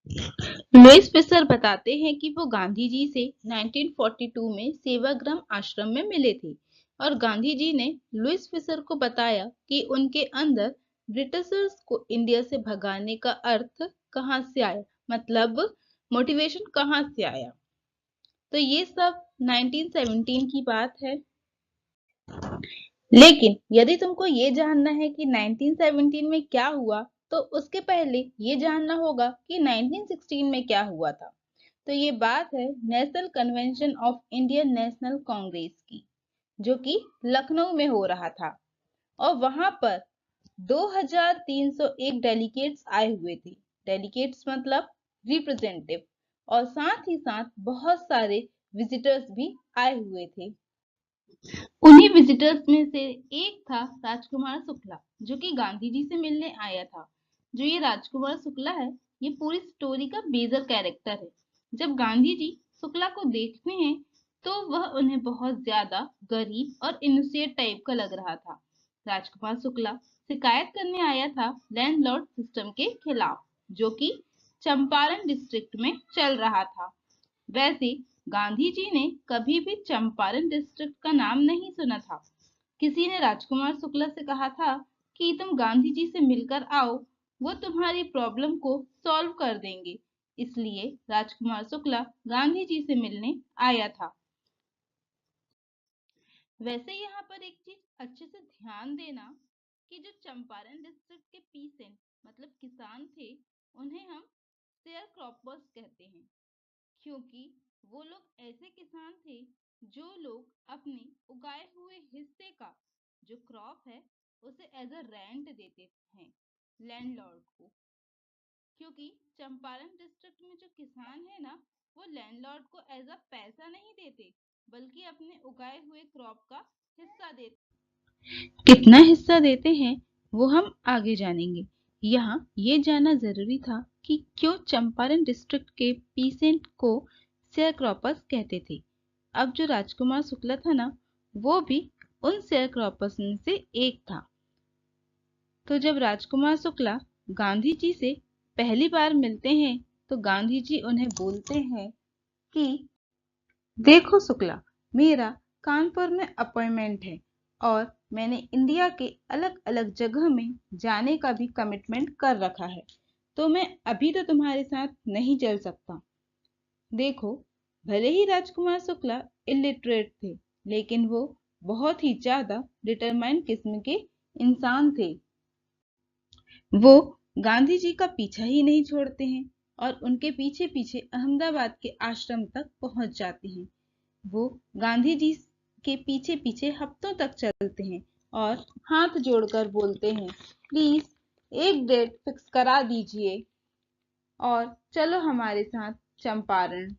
Lewis Fisher बताते हैं कि वो गांधी जी से 1942 में सेवाग्राम आश्रम में मिले थे और गांधी जी ने लुईस फिशर को बताया कि उनके अंदर ब्रिटिशर्स को इंडिया से भगाने का अर्थ कहाँ से आया, मतलब मोटिवेशन कहाँ से आया। तो ये सब 1917 की बात है। लेकिन यदि तुमको ये जानना है कि 1917 में क्या हुआ, तो उसके पहले ये जानना होगा कि 1916 में क्या हुआ था। तो ये बात है national convention of Indian national Congress की, जो कि लखनऊ में हो रहा था। और वहां पर 2301 डेलीगेट्स आए हुए थे। डेलीगेट्स मतलब रिप्रेजेंटेटिव, और साथ ही साथ बहुत सारे विजिटर्स भी आए हुए थे। उन्हीं विजिटर्स में से एक था राजकुमार शुक्ला, जो कि गांधी जी से मिलने आया था। जो ये राजकुमार शुक्ला है, ये पूरी स्टोरी का मेजर कैरेक्टर है। जब गांधी जी शुक्ला को देखते हैं तो वह उन्हें बहुत ज्यादा गरीब और इनोसेंट टाइप का लग रहा था। राजकुमार शुक्ला शिकायत करने आया था लैंडलॉर्ड सिस्टम के खिलाफ, जो कि चंपारण डिस्ट्रिक्ट में चल रहा था। वैसे गांधी जी ने कभी भी चंपारण डिस्ट्रिक्ट का नाम नहीं सुना था। किसी ने राजकुमार शुक्ला से कहा था कि तुम गांधी जी से मिलकर आओ, वो तुम्हारी प्रॉब्लम को सॉल्व कर देंगे। इसलिए राजकुमार शुक्ला गांधी जी से मिलने आया था। वैसे यहाँ पर एक चीज अच्छे से ध्यान देना कि जो चंपारण डिस्ट्रिक्ट के पीसेंट मतलब किसान थे, उन्हें हम शेयर क्रॉपर्स कहते हैं, क्योंकि वो लोग ऐसे किसान थे जो लोग अपने उगाए हुए हिस्से का जो क्रॉप है उसे एज अ रेंट देते हैं लैंडलॉर्ड को। क्योंकि चंपारण डिस्ट्रिक्ट में जो किसान है ना, वो लैंडलॉर्ड को एज अ पैसा नहीं देते, बल्कि अपने उगाए हुए क्रॉप का हिस्सा देते। कितना हिस्सा देते हैं वो हम आगे जानेंगे। यहाँ ये जानना जरूरी था कि क्यों चंपारण डिस्ट्रिक्ट के पीसेंट को शेयरक्रॉपर्स कहते थे। अब जो राजकुमार शुक्ला था ना, वो भी उन शेयरक्रॉपर्स में से एक था। तो जब राजकुमार शुक्ला गांधी जी से पहली बार मिलते हैं तो गांधी जी उन्हें बोलते हैं कि देखो शुक्ला, मेरा कानपुर में अपॉइंटमेंट है और मैंने इंडिया के अलग अलग जगह में जाने का भी कमिटमेंट कर रखा है, तो मैं अभी तो तुम्हारे साथ नहीं चल सकता। देखो, भले ही राजकुमार शुक्ला इलिटरेट थे, लेकिन वो बहुत ही ज्यादा डिटरमाइंड किस्म के इंसान थे। वो गांधी जी का पीछा ही नहीं छोड़ते हैं और उनके पीछे पीछे अहमदाबाद के आश्रम तक पहुंच जाते हैं। वो गांधी जी के पीछे पीछे हफ्तों तक चलते हैं और हाथ जोड़कर बोलते हैं, प्लीज एक डेट फिक्स करा दीजिए और चलो हमारे साथ चंपारण।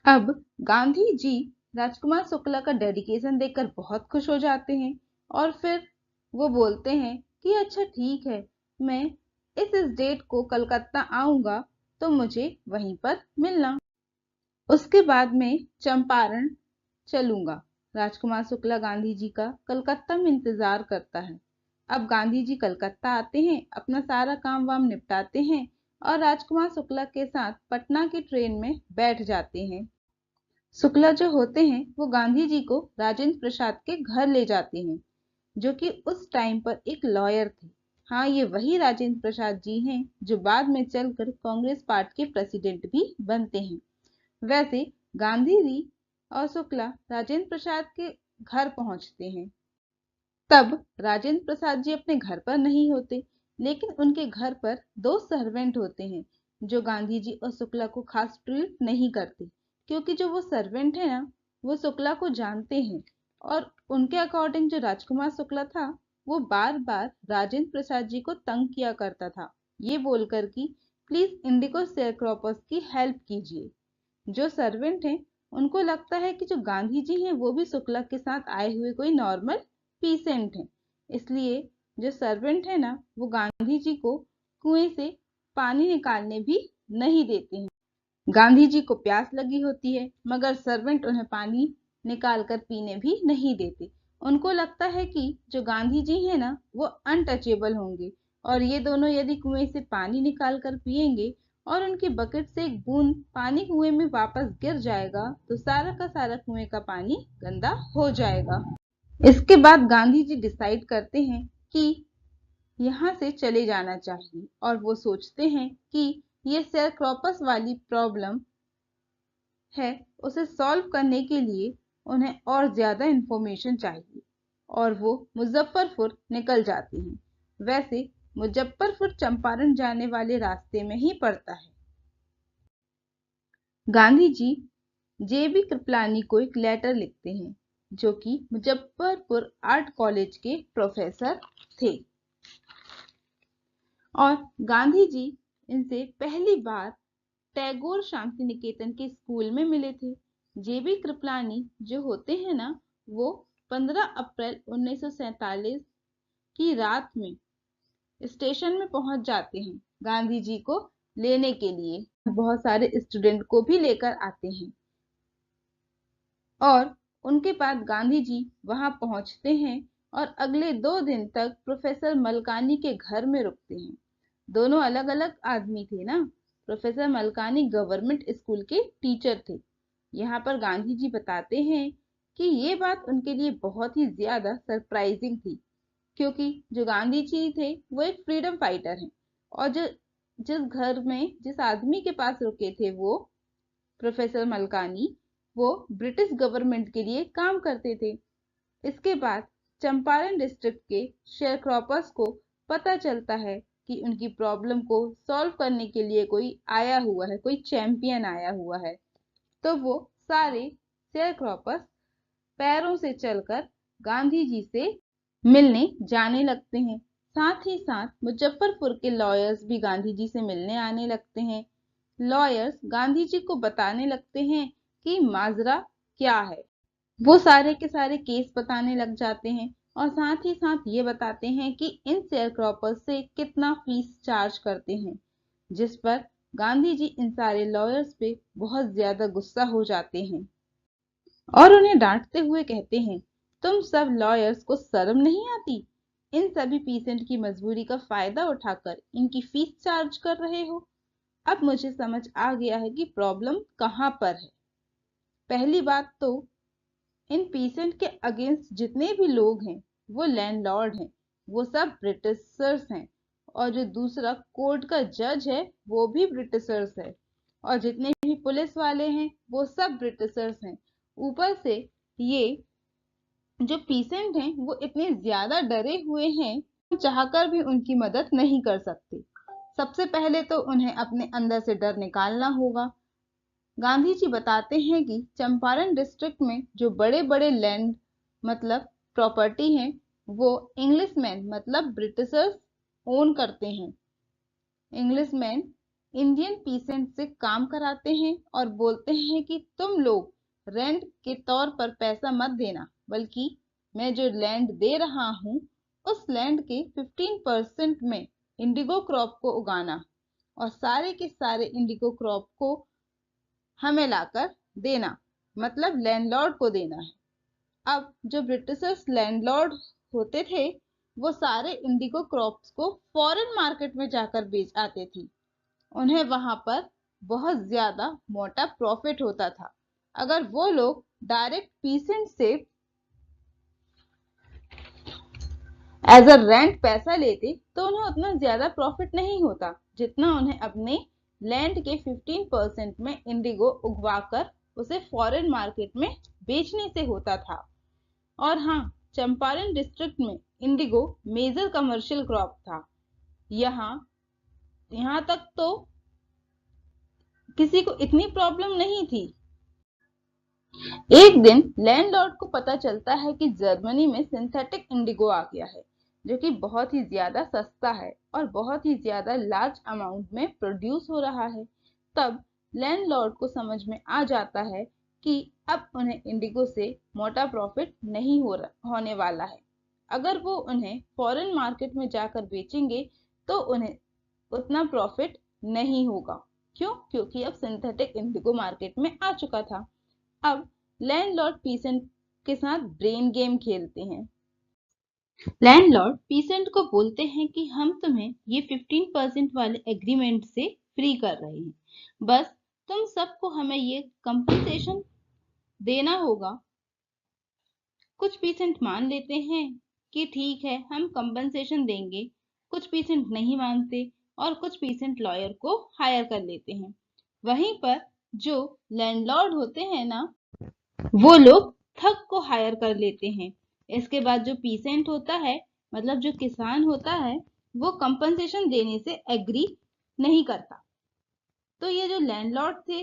अब गांधी जी राजकुमार शुक्ला का डेडिकेशन देखकर बहुत खुश हो जाते हैं और फिर वो बोलते हैं कि अच्छा ठीक है, मैं इस डेट को कलकत्ता आऊंगा, तो मुझे वहीं पर मिलना। उसके बाद में चंपारण चलूंगा। राजकुमार शुक्ला गांधी जी का कलकत्ता में इंतजार करता है। अब गांधी जी कलकत्ता आते हैं, अपना सारा काम वाम निपटाते हैं और राजकुमार शुक्ला के साथ पटना की ट्रेन में बैठ जाते हैं। शुक्ला जो होते हैं वो गांधी जी को राजेंद्र प्रसाद के घर ले जाते हैं, जो कि उस टाइम पर एक लॉयर थे। हाँ, ये वही राजेंद्र प्रसाद जी हैं जो बाद में चलकर कांग्रेस पार्टी के प्रेसिडेंट भी बनते हैं। वैसे गांधी जी और शुक्ला राजेंद्र प्रसाद के घर पहुंचते हैं। तब राजेंद्र प्रसाद जी अपने घर पर नहीं होते, लेकिन उनके घर पर दो सर्वेंट होते हैं जो गांधी जी और शुक्ला को खास ट्रीट नहीं करते, क्योंकि जो वो सर्वेंट है ना, वो शुक्ला को जानते हैं और उनके अकॉर्डिंग जो राजकुमार शुक्ला था, वो बार बार राजेंद्र प्रसाद जी को तंग किया करता था, ये बोलकर कि प्लीज इंडिको शेयरक्रॉपर्स की हेल्प कीजिए। जो सर्वेंट हैं उनको लगता है कि जो गांधी जी हैं वो भी शुक्ला के साथ आए हुए कोई नॉर्मल पीसेंट हैं, इसलिए जो सर्वेंट है ना, वो गांधी जी को कुएं से पानी निकालने भी नहीं देते हैं। गांधी जी को प्यास लगी होती है, मगर सर्वेंट उन्हें पानी निकाल कर पीने भी नहीं देते। उनको लगता है कि जो गांधी जी है ना, वो अनटचेबल होंगे और ये दोनों यदि कुएं से पानी निकाल कर पिएंगे और उनकी बकेट से एक बूंद पानी कुएं में वापस गिर जाएगा तो सारा का सारा कुएं का पानी गंदा हो जाएगा। इसके बाद गांधी जी डिसाइड करते हैं कि यहाँ से चले जाना चाहिए और वो सोचते हैं कि ये शेयरक्रॉपर्स वाली प्रॉब्लम है, उसे सॉल्व करने के लिए उन्हें और ज्यादा इंफॉर्मेशन चाहिए और वो मुजफ्फरपुर निकल जाते हैं। वैसे मुजफ्फरपुर चंपारण जाने वाले रास्ते में ही पड़ता है। गांधी जी जेबी कृपलानी को एक लेटर लिखते हैं जो कि मुजफ्फरपुर आर्ट कॉलेज के प्रोफेसर थे और गांधी जी इनसे पहली बार टैगोर शांति निकेतन के स्कूल में मिले थे। जेबी कृपलानी जो होते हैं ना, वो 15 अप्रैल 1947 की रात में स्टेशन में पहुंच जाते हैं गांधी जी को लेने के लिए। बहुत सारे स्टूडेंट को भी लेकर आते हैं और उनके बाद गांधी जी वहां पहुंचते हैं और अगले 2 दिन तक प्रोफेसर मलकानी के घर में रुकते हैं। दोनों अलग अलग आदमी थे ना। प्रोफेसर मलकानी गवर्नमेंट स्कूल के टीचर थे। यहाँ पर गांधी जी बताते हैं कि ये बात उनके लिए बहुत ही ज्यादा सरप्राइजिंग थी क्योंकि जो गांधी जी थे वो एक फ्रीडम फाइटर हैं और जिस घर में जिस आदमी के पास रुके थे वो प्रोफेसर मलकानी, वो ब्रिटिश गवर्नमेंट के लिए काम करते थे। इसके बाद चंपारण डिस्ट्रिक्ट के शेयरक्रॉपर्स को पता चलता है कि उनकी प्रॉब्लम को सॉल्व करने के लिए कोई आया हुआ है, कोई चैंपियन आया हुआ है। तो वो सारे शेयरक्रॉपर्स पैरों से चलकर गांधी जी से मिलने जाने लगते हैं। साथ ही साथ मुजफ्फरपुर के लॉयर्स भी गांधी जी से मिलने आने लगते हैं। लॉयर्स गांधी जी को बताने लगते हैं कि माजरा क्या है। वो सारे के सारे केस बताने लग जाते हैं और साथ ही साथ ये बताते हैं कि इन शेयरक्रॉपर्स से कितना फीस चार्ज करते हैं, जिस पर गांधी जी इन सारे लॉयर्स पे बहुत ज्यादा गुस्सा हो जाते हैं और उन्हें डांटते हुए कहते हैं, तुम सब लॉयर्स को शर्म नहीं आती? इन सभी पीसेंट की मजबूरी का फायदा उठाकर इनकी फीस चार्ज कर रहे हो। अब मुझे समझ आ गया है कि प्रॉब्लम कहाँ पर है। पहली बात तो इन पीसेंट के अगेंस्ट जितने भी लोग हैं वो लैंडलॉर्ड हैं, वो सब ब्रिटिशर्स हैं और जो दूसरा कोर्ट का जज है वो भी ब्रिटिशर्स है और जितने भी पुलिस वाले हैं वो सब ब्रिटिशर्स हैं। ऊपर से ये जो पीसेंट हैं वो इतने ज्यादा डरे हुए हैं, चाहकर भी उनकी मदद नहीं कर सकते। सबसे पहले तो उन्हें अपने अंदर से डर निकालना होगा। गांधी जी बताते हैं कि चंपारण डिस्ट्रिक्ट में जो बड़े बड़े लैंड मतलब प्रॉपर्टी हैं वो इंग्लिशमैन मतलब ब्रिटिशर्स ओन करते हैं। इंग्लिशमैन इंडियन पीसेंट से काम कराते हैं और बोलते हैं कि तुम लोग रेंट के तौर पर पैसा मत देना, बल्कि मैं जो लैंड दे रहा हूँ उस लैंड के 15% में इंडिगो क्रॉप को उगाना और सारे के सारे इंडिगो क्रॉप को हमें लाकर देना, मतलब लैंडलॉर्ड को देना है। अब जो ब्रिटिशर्स लैंडलॉर्ड होते थे वो सारे इंडिगो क्रॉप्स को फॉरेन मार्केट में जाकर बेच आते थे। उन्हें वहां पर बहुत ज्यादा मोटा प्रॉफिट होता था। अगर वो लोग डायरेक्ट पीसेंट से एज अ रेंट पैसा लेते तो उन्हें उतना ज्यादा प्रॉफिट नहीं होता जितना उन्हें अपने लैंड के 15% में इंडिगो उगवाकर उसे फॉरेन मार्केट में बेचने से होता था। और हाँ, चंपारण डिस्ट्रिक्ट में इंडिगो मेजर कमर्शियल क्रॉप था। यहाँ तक तो किसी को इतनी प्रॉब्लम नहीं थी। एक दिन लैंडलॉर्ड को पता चलता है कि जर्मनी में सिंथेटिक इंडिगो आ गया है जो कि बहुत ही ज्यादा सस्ता है और बहुत ही ज्यादा लार्ज अमाउंट में प्रोड्यूस हो रहा है। तब लैंडलॉर्ड को समझ में आ जाता है कि अब उन्हें इंडिगो से मोटा प्रॉफिट नहीं होने वाला है। अगर वो उन्हें फॉरेन मार्केट में जाकर बेचेंगे तो उन्हें उतना प्रॉफिट नहीं होगा। क्यों? क्योंकि अब सिंथेटिक इंडिगो मार्केट में आ चुका था। अब लैंडलॉर्ड पीसेंट के साथ ब्रेन गेम खेलते हैं। लैंडलॉर्ड पीसेंट को बोलते हैं कि हम तुम्हें ये 15% वाले एग्रीमेंट से फ्री कर रहे हैं। बस तुम सबको हमें ये कंपनसेशन देना होगा। कुछ पीसेंट मान लेते हैं कि ठीक है हम कंपनसेशन देंगे, कुछ पीसेंट नहीं मानते और कुछ पीसेंट लॉयर को हायर कर लेते हैं। वहीं पर जो लैंडलॉर्ड होते हैं ना, वो लोग ठग को हायर कर लेते हैं। इसके बाद जो पीसेंट होता है, मतलब जो किसान होता है, वो कंपनसेशन देने से एग्री नहीं करता। तो ये जो लैंडलॉर्ड थे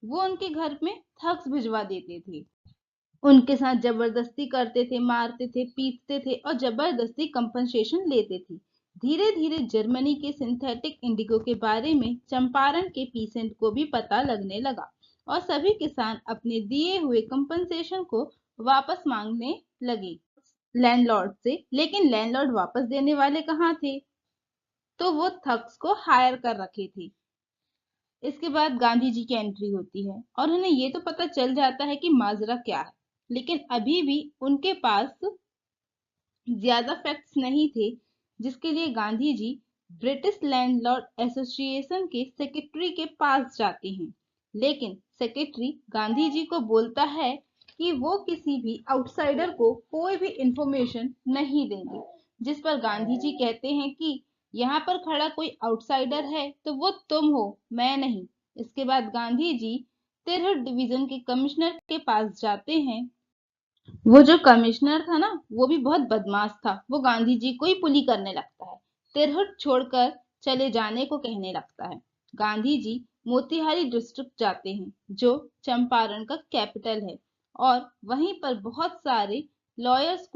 वो उनके घर में ठग्स भिजवा देते थे, उनके साथ जबरदस्ती करते थे, मारते थे, पीटते थे और जबरदस्ती कंपनसेशन लेते थे। धीरे धीरे जर्मनी के सिंथेटिक इंडिगो के बारे में चंपारण के पीसेंट को भी पता लगने लगा और सभी किसान अपने दिए हुए कंपनसेशन को वापस मांगने लगे लैंडलॉर्ड से। लेकिन लैंडलॉर्ड वापस देने वाले कहाँ थे? तो वो ठग्स को हायर कर रखे थे। इसके बाद गांधी जी की एंट्री होती है और उन्हें ये तो पता चल जाता है कि माजरा क्या है, लेकिन अभी भी उनके पास ज्यादा फैक्ट्स नहीं थे, जिसके लिए Gandhi ji British landlord association के सेक्रेटरी के पास जाते हैं। लेकिन सेक्रेटरी गांधी जी को बोलता है कि वो किसी भी आउटसाइडर को कोई भी इंफॉर्मेशन नहीं देंगे, जिस पर गांधी जी कहते हैं कि यहाँ पर खड़ा कोई आउटसाइडर है तो वो तुम हो, मैं नहीं। इसके बाद गांधी जी तिरहुत डिवीजन के कमिश्नर के पास जाते हैं। वो जो कमिश्नर था ना, वो भी बहुत बदमाश था। वो गांधी जी को ही पुली करने लगता है, तिरहुत छोड़कर चले जाने को कहने लगता है। गांधी जी मोतिहारी डिस्ट्रिक्ट जाते हैं, जो चंपारण का कैपिटल है, और वहीं पर बहुत सारे लॉयर्स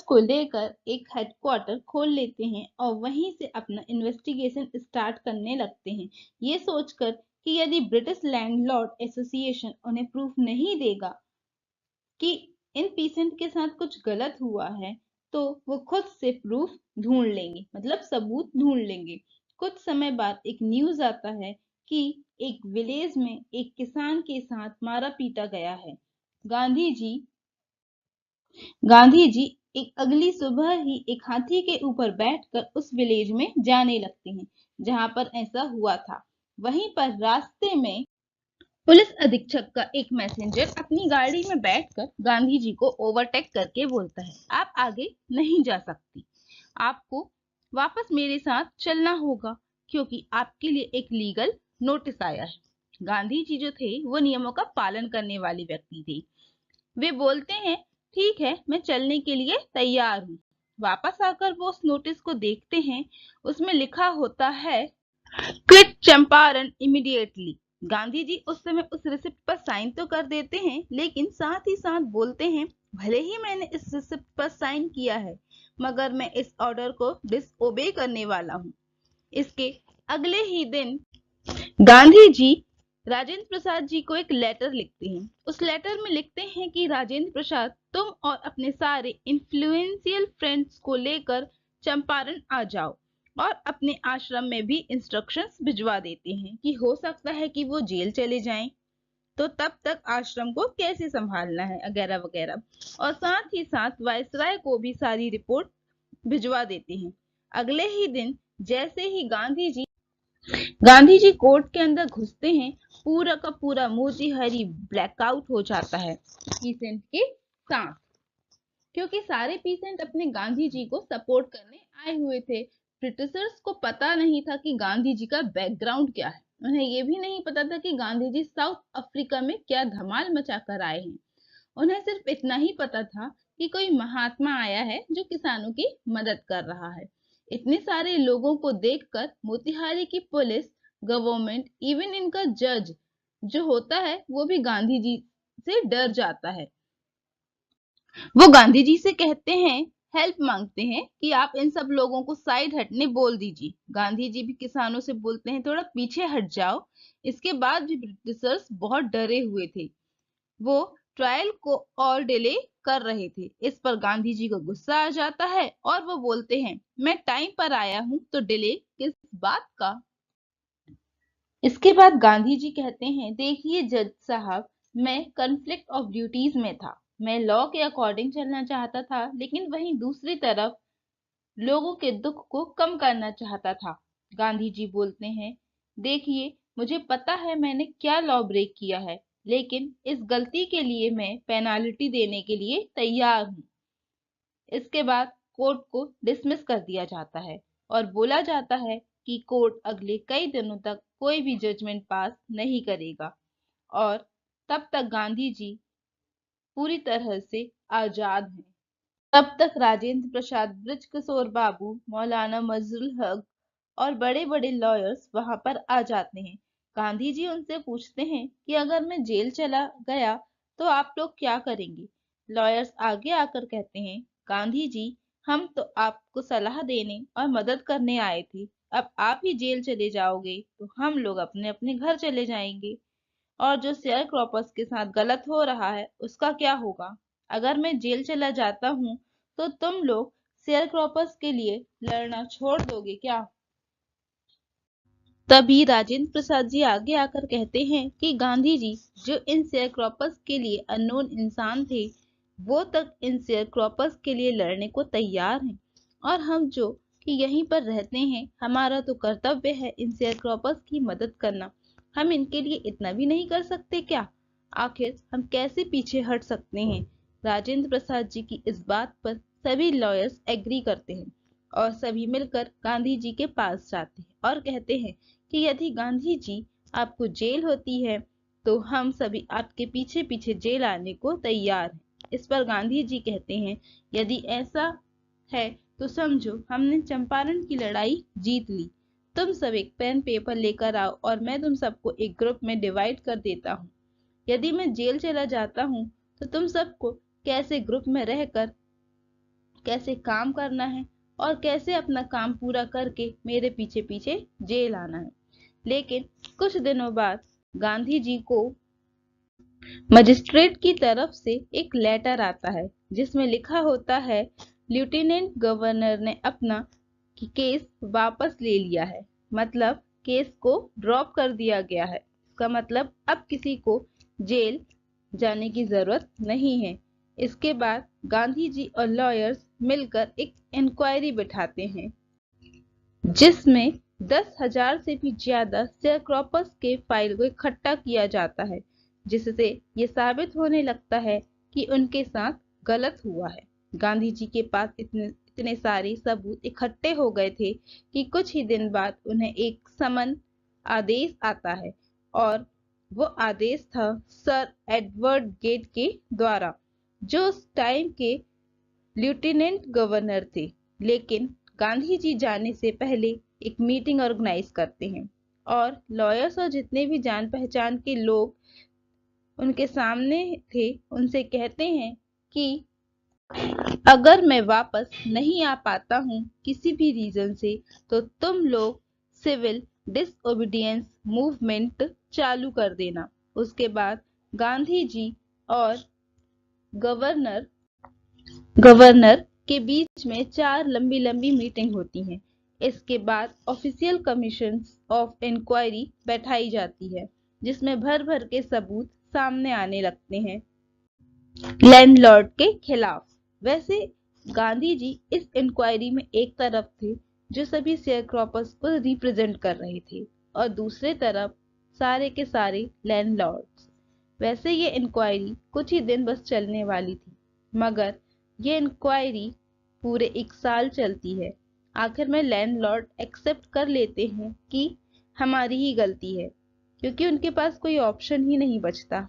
को लेकर एक हेडक्वार्टर खोल लेते हैं और वहीं से अपना इन्वेस्टिगेशन स्टार्ट करने लगते हैं, ये सोचकर कि यदि ब्रिटिश लैंडलॉर्ड एसोसिएशन उन्हें प्रूफ नहीं देगा कि इन पीसेंट के साथ कुछ गलत हुआ है, तो वो खुद से प्रूफ ढूंढ लेंगे, मतलब सबूत ढूंढ लेंगे। कुछ समय बाद एक न्यूज आता है कि एक विलेज में एक किसान के साथ मारा पीटा गया है। गांधी जी गांधी जी एक अगली सुबह ही एक हाथी के ऊपर बैठकर उस विलेज में जाने लगते हैं जहां पर ऐसा हुआ था। वहीं पर रास्ते में पुलिस अधीक्षक का एक मैसेंजर अपनी गाड़ी में बैठकर गांधी जी को ओवरटेक करके बोलता है, आप आगे नहीं जा सकती, आपको वापस मेरे साथ चलना होगा क्योंकि आपके लिए एक लीगल नोटिस आया है। गांधी जी जो थे वो नियमों का पालन करने वाले व्यक्ति थे। वे बोलते हैं, ठीक है, मैं चलने के लिए तैयार हूँ। वापस आकर वो उस नोटिस को देखते हैं, उसमें लिखा होता है, क्विट चंपारण इमीडिएटली। गांधी जी उस समय उस रिसिप्ट पर साइन तो कर देते हैं, लेकिन साथ ही साथ बोलते हैं, भले ही मैंने इस रिसिप्ट पर साइन किया है, मगर मैं इस ऑर्डर को डिसओबे करने वाला हूँ। इसके अगले ही दिन गांधी जी राजेंद्र प्रसाद जी को एक लेटर लिखते हैं। उस लेटर में लिखते हैं कि राजेंद्र प्रसाद, तुम और अपने सारे इन्फ्लुएंशियल फ्रेंड्स को लेकर चंपारण आ जाओ, और अपने आश्रम में भी इंस्ट्रक्शंस भिजवा देते हैं कि हो सकता है कि वो जेल चले जाएं, तो तब तक आश्रम को कैसे संभालना है वगैरह वगैरह। और साथ ही साथ वायसराय को भी सारी रिपोर्ट भिजवा देते हैं। अगले ही दिन जैसे ही गांधी जी कोर्ट के अंदर घुसते हैं, पूरा का पूरा मोतीहारी ब्लैकआउट हो जाता है पीसेंट के साथ, क्योंकि सारे पीसेंट अपने गांधी जी को सपोर्ट करने आए हुए थे। ब्रिटिशर्स को पता नहीं था कि गांधी जी का बैकग्राउंड क्या है। उन्हें ये भी नहीं पता था कि गांधी जी साउथ अफ्रीका में क्या धमाल मचा कर आए हैं। उन्हें सिर्फ इतना ही पता था कि कोई महात्मा आया है जो किसानों की मदद कर रहा है। इतने सारे लोगों को देखकर मोतिहारी की पुलिस, गवर्नमेंट, इवन इनका जज जो होता है, वो भी गांधी जी से डर जाता है। वो गांधी जी से कहते हैं, हेल्प मांगते हैं कि आप इन सब लोगों को साइड हटने बोल दीजिए। गांधी जी भी किसानों से बोलते हैं, थोड़ा पीछे हट जाओ। इसके बाद भी ब्रिटिशर्स बहुत डरे हुए थे, वो ट्रायल को और डिले कर रहे थे। इस पर गांधी जी को गुस्सा आ जाता है और वो बोलते हैं, मैं टाइम पर आया हूं तो डिले किस बात का। इसके बाद गांधी जी कहते हैं, देखिए जज साहब, मैं कन्फ्लिक्ट ऑफ ड्यूटीज में था। मैं लॉ के अकॉर्डिंग चलना चाहता था, लेकिन वहीं दूसरी तरफ लोगों के दुख को कम करना चाहता था। गांधी जी बोलते हैं, देखिए, मुझे पता है मैंने क्या लॉ ब्रेक किया है, लेकिन इस गलती के लिए मैं पेनाल्टी देने के लिए तैयार हूँ। इसके बाद कोर्ट को डिसमिस कर दिया जाता है और बोला जाता है कि कोर्ट अगले कई दिनों तक कोई भी जजमेंट पास नहीं करेगा और तब तक गांधी जी पूरी तरह से आजाद हैं। तब तक राजेंद्र प्रसाद, बृजकिशोर बाबू, मौलाना मजरुल हक और बड़े बड़े लॉयर्स वहां पर आ जाते हैं। गांधी जी उनसे पूछते हैं कि अगर मैं जेल चला गया तो आप लोग क्या करेंगे। लॉयर्स आगे आकर कहते हैं, गांधी जी, हम तो आपको सलाह देने और मदद करने आए थे। अब आप ही जेल चले जाओगे तो हम लोग अपने अपने घर चले जाएंगे, और जो शेयर क्रॉपर्स के साथ गलत हो रहा है उसका क्या होगा। अगर मैं जेल चला जाता हूँ तो तुम लोग शेयर क्रॉपर्स के लिए लड़ना छोड़ दोगे क्या। तभी राजेंद्र प्रसाद जी आगे आकर कहते हैं कि गांधी जी, जो इन शेयर क्रॉपर्स के लिए अननोन इंसान थे, वो तक इन शेयर क्रॉपर्स के लिए लड़ने को तैयार हैं, और हम जो कि यहीं पर रहते हैं, हमारा तो कर्तव्य है इन शेयर क्रॉपर्स की मदद करना। हम इनके लिए इतना भी नहीं कर सकते क्या। आखिर हम कैसे पीछे हट सकते हैं। राजेंद्र प्रसाद जी की इस बात पर सभी लॉयर्स एग्री करते हैं और सभी मिलकर गांधी जी के पास जाते हैं और कहते हैं कि यदि गांधी जी आपको जेल होती है तो हम सभी आपके पीछे पीछे जेल आने को तैयार हैं। इस पर गांधी जी कहते हैं, यदि ऐसा है तो समझो हमने चंपारण की लड़ाई जीत ली। तुम सब एक पेन पेपर लेकर आओ और मैं तुम सबको एक ग्रुप में डिवाइड कर देता हूँ। यदि मैं जेल चला जाता हूँ तो तुम सबको कैसे ग्रुप में रहकर कैसे काम करना है और कैसे अपना काम पूरा करके मेरे पीछे पीछे जेल आना है। लेकिन कुछ दिनों बाद गांधी जी को मजिस्ट्रेट की तरफ से एक लेटर आता है जिसमें लिखा होता है, लेफ्टिनेंट गवर्नर ने अपना केस वापस ले लिया है। मतलब केस को ड्रॉप कर दिया गया है। इसका मतलब अब किसी को जेल जाने की जरूरत नहीं है। इसके बाद गांधी जी और लॉयर्स मिलकर एक इंक्वायरी बिठाते हैं जिसमें 10,000 से भी ज्यादा शेयरक्रॉपर्स के फाइल को इकट्ठा किया जाता है, जिससे ये साबित होने लगता है कि उनके साथ गलत हुआ है। गांधी जी के पास इतने इतने सारे सबूत इकट्ठे हो गए थे कि कुछ ही दिन बाद उन्हें एक समन आदेश आता है, और वो आदेश था सर एडवर्ड गेट के द्वारा, जो उस टाइम के लेफ्टिनेंट गवर्नर थे। लेकिन गांधी जी जाने से पहले एक मीटिंग ऑर्गेनाइज करते हैं और लॉयर्स और जितने भी जान पहचान के लोग उनके सामने थे उनसे कहते हैं कि अगर मैं वापस नहीं आ पाता हूँ किसी भी रीजन से तो तुम लोग सिविल डिसओबीडियंस मूवमेंट चालू कर देना। उसके बाद गांधी जी और गवर्नर गवर्नर के बीच में 4 लंबी लंबी मीटिंग होती हैं। इसके बाद ऑफिशियल कमीशन ऑफ इंक्वायरी बैठाई जाती है जिसमें भर भर के सबूत सामने आने लगते हैं लैंडलॉर्ड के खिलाफ। वैसे गांधी जी इस इंक्वायरी में एक तरफ थे जो सभी शेयरक्रॉपर्स को रिप्रेजेंट कर रहे थे और दूसरे तरफ सारे के सारे लैंडलॉर्ड्स। वैसे ये इंक्वायरी कुछ ही दिन बस चलने वाली थी, मगर ये इंक्वायरी पूरे 1 साल चलती है। आखिर में लैंडलॉर्ड एक्सेप्ट कर लेते हैं कि हमारी ही गलती है, क्योंकि उनके पास कोई ऑप्शन ही नहीं बचता।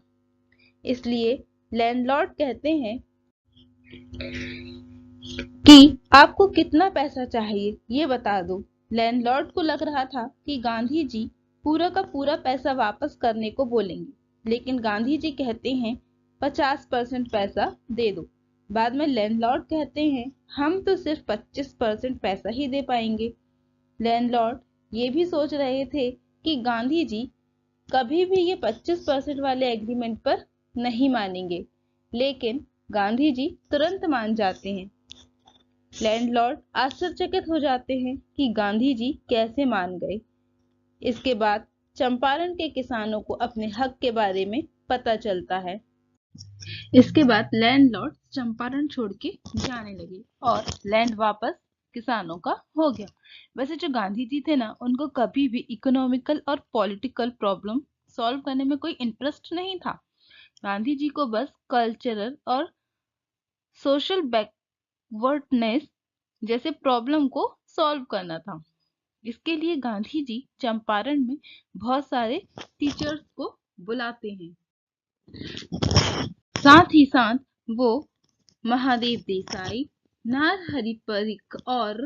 इसलिए लैंडलॉर्ड कहते हैं कि आपको कितना पैसा चाहिए ये बता दो। लैंडलॉर्ड को लग रहा था कि गांधी जी पूरा का पूरा पैसा वापस करने को बोलेंगे, लेकिन गांधी जी कहते हैं 50% पैसा दे दो। बाद में लैंडलॉर्ड कहते हैं हम तो सिर्फ 25% पैसा ही दे पाएंगे। लैंडलॉर्ड ये भी सोच रहे थे कि गांधी जी कभी भी ये 25% वाले एग्रीमेंट पर नहीं मानेंगे, लेकिन गांधी जी तुरंत मान जाते हैं। लैंडलॉर्ड आश्चर्यचकित हो जाते हैं कि गांधी जी कैसे मान गए। इसके बाद चंपारण के किसानों को अपने हक के बारे में पता चलता है। इसके बाद लैंडलॉर्ड चंपारण छोड़ के जाने लगे और लैंड वापस किसानों का हो गया। वैसे जो गांधी जी थे ना, उनको कभी भी इकोनॉमिकल और पॉलिटिकल प्रॉब्लम सॉल्व करने में कोई इंटरेस्ट नहीं था। गांधी जी को बस कल्चरल और सोशल बैकवर्डनेस जैसे प्रॉब्लम को सॉल्व करना था। इसके लिए गांधी जी चंपारण में बहुत सारे टीचर्स को बुलाते हैं। साथ ही साथ वो महादेव देसाई, नारहरि परिक और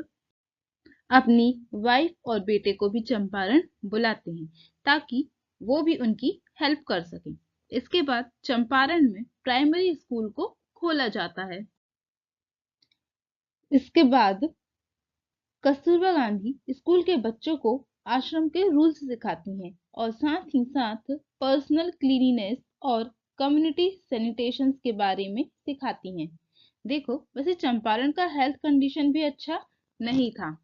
अपनी वाइफ और बेटे को भी चंपारण बुलाते हैं ताकि वो भी उनकी हेल्प कर सकें। इसके बाद चंपारण में प्राइमरी स्कूल को खोला जाता है। इसके बाद कस्तूरबा गांधी स्कूल के बच्चों को आश्रम के रूल्स सिखाती हैं और साथ ही साथ पर्सनल क्लीनिनेस और कम्युनिटी सैनिटेशन के बारे में सिखाती हैं। देखो, वैसे चंपारण का हेल्थ कंडीशन भी अच्छा नहीं था,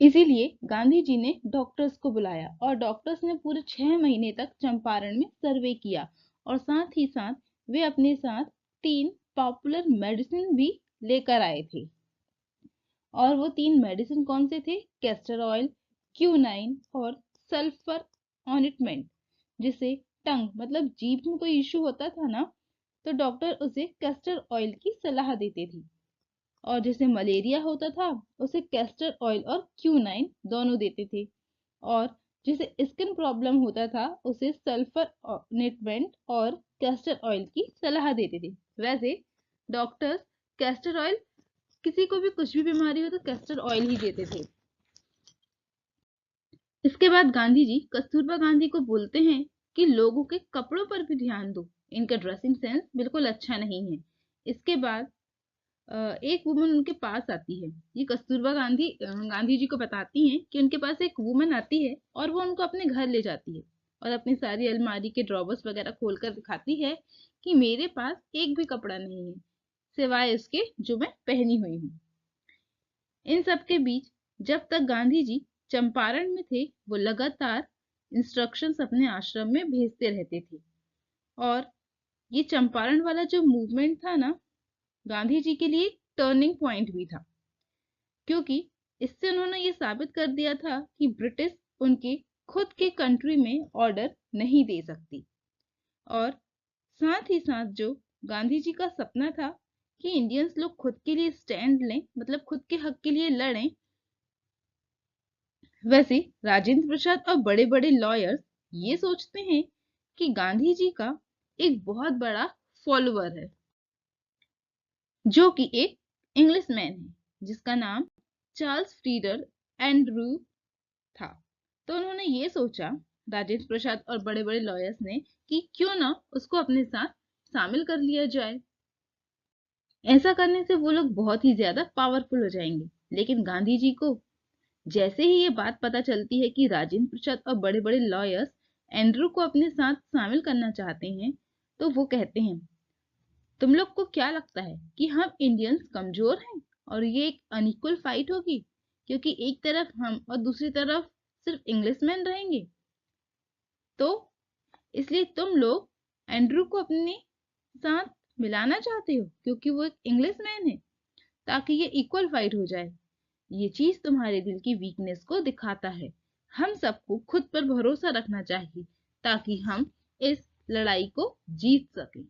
इसीलिए गांधी जी ने डॉक्टर्स को बुलाया और डॉक्टर्स ने पूरे 6 महीने तक चंपारण में सर्वे किया और साथ ही साथ वे अपने साथ 3 पॉपुलर मेडिसिन भी लेकर आए थे। और वो 3 मेडिसिन कौन से थे? कैस्टर ऑयल, क्यूनाइन और सल्फर ऑनिटमेंट। जिसे टंग मतलब जीभ में कोई इश्यू होता था ना, तो डॉक्टर उसे कैस्टर ऑयल की सलाह देते थे। और जिसे मलेरिया होता था, उसे कैस्टर ऑयल और क्यूनाइन दोनों देते थे। और जिसे स्किन प्रॉब्लम होता था, उसे सल्फर ऑनिटमेंट और कैस्टर ऑयल की सलाह देते थे। वैसे डॉक्टर्स कैस्टर ऑयल, किसी को भी कुछ भी बीमारी हो तो कैस्टर ऑयल ही देते थे। इसके बाद गांधी जी कस्तूरबा गांधी को बोलते हैं कि लोगों के कपड़ों पर भी ध्यान दो, इनका ड्रेसिंग सेंस बिल्कुल अच्छा नहीं है। इसके बाद एक वुमन उनके पास आती है। ये कस्तूरबा गांधी गांधी जी को बताती हैं कि उनके पास एक वुमन आती है और वो उनको अपने घर ले जाती है और अपनी सारी अलमारी के ड्रॉवर्स वगैरह खोलकर दिखाती है कि मेरे पास एक भी कपड़ा नहीं है सिवाय उसके जो मैं पहनी हुई हूँ। इन सब के बीच जब तक गांधी जी चंपारण में थे, वो लगातार इंस्ट्रक्शंस अपने आश्रम में भेजते रहते थे। और ये चंपारण वाला जो मूवमेंट था ना, गांधी जी के लिए टर्निंग पॉइंट भी था, क्योंकि इससे उन्होंने ये साबित कर दिया था कि ब्रिटिश उनके खुद के कंट्री में ऑर्डर नहीं दे सकती। और साथ ही साथ जो गांधी जी का सपना था कि इंडियंस लोग खुद के लिए स्टैंड लें, मतलब खुद के हक के लिए लड़ें, वैसे राजेंद्र प्रसाद और बड़े बड़े लॉयर्स ये सोचते हैं कि गांधी जी का एक बहुत बड़ा फॉलोअर है जो कि एक इंग्लिश मैन है जिसका नाम चार्ल्स फ्रीडर एंड्रू था। तो उन्होंने ये सोचा, राजेंद्र प्रसाद और बड़े बड़े लॉयर्स ने, कि क्यों ना उसको अपने साथ शामिल कर लिया जाए। ऐसा करने से वो लोग बहुत ही ज्यादा पावरफुल हो जाएंगे। लेकिन गांधी जी को जैसे ही ये बात पता चलती है कि राजेंद्र प्रसाद और बड़े बड़े लॉयर्स एंड्रू को अपने साथ शामिल करना चाहते हैं, तो वो कहते हैं, तुम लोग को क्या लगता है कि हम इंडियंस कमजोर हैं और ये एक अनइक्वल फाइट होगी क्योंकि एक तरफ हम और दूसरी तरफ सिर्फ इंग्लिशमैन रहेंगे? तो इसलिए तुम लोग एंड्रू को अपने साथ मिलाना चाहते हो क्योंकि वो एक इंग्लिशमैन है, ताकि ये इक्वल फाइट हो जाए। ये चीज तुम्हारे दिल की वीकनेस को दिखाता है। हम सबको खुद पर भरोसा रखना चाहिए ताकि हम इस लड़ाई को जीत सकें।